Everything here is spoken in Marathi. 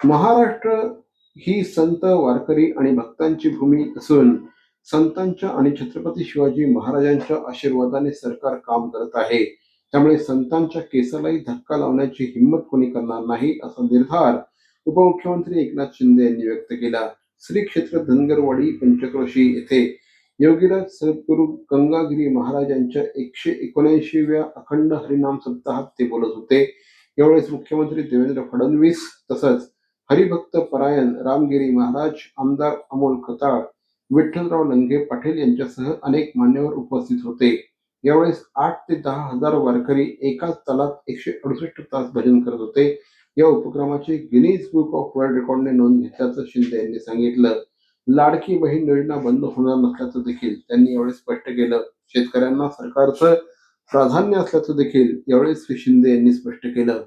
महाराष्ट्र ही संत, वारकरी आणि भक्तांची भूमी असून संतांच्या आणि छत्रपती शिवाजी महाराजांच्या आशीर्वादाने सरकार काम करत आहे. त्यामुळे संतांच्या केसालाही धक्का लावण्याची हिंमत कोणी करणार नाही, असा निर्धार उपमुख्यमंत्री एकनाथ शिंदे यांनी व्यक्त केला. श्री क्षेत्र धनगरवाडी पंचक्रोशी येथे योगीराज सद्गुरू गंगागिरी महाराजांच्या 179व्या अखंड हरिनाम सप्ताहात ते बोलत होते. यावेळेस मुख्यमंत्री देवेंद्र फडणवीस तसंच हरिभक्त परायण रामगिरी महाराज, आमदार अमोल खताळ, विठ्ठलराव लंगे पाटील यांच्यासह अनेक मान्यवर उपस्थित होते. यावेळेस 8 ते 10,000 वारकरी एकाच तालात 168 तास भजन करत होते. या उपक्रमाची गिनीज बुक ऑफ वर्ल्ड रेकॉर्डने नोंद घेतल्याचं शिंदे यांनी सांगितलं. लाडकी बहीण योजना बंद होणार नसल्याचं देखील त्यांनी यावेळी स्पष्ट केलं. शेतकऱ्यांना सरकारचं प्राधान्य असल्याचं देखील यावेळी श्री शिंदे यांनी स्पष्ट केलं.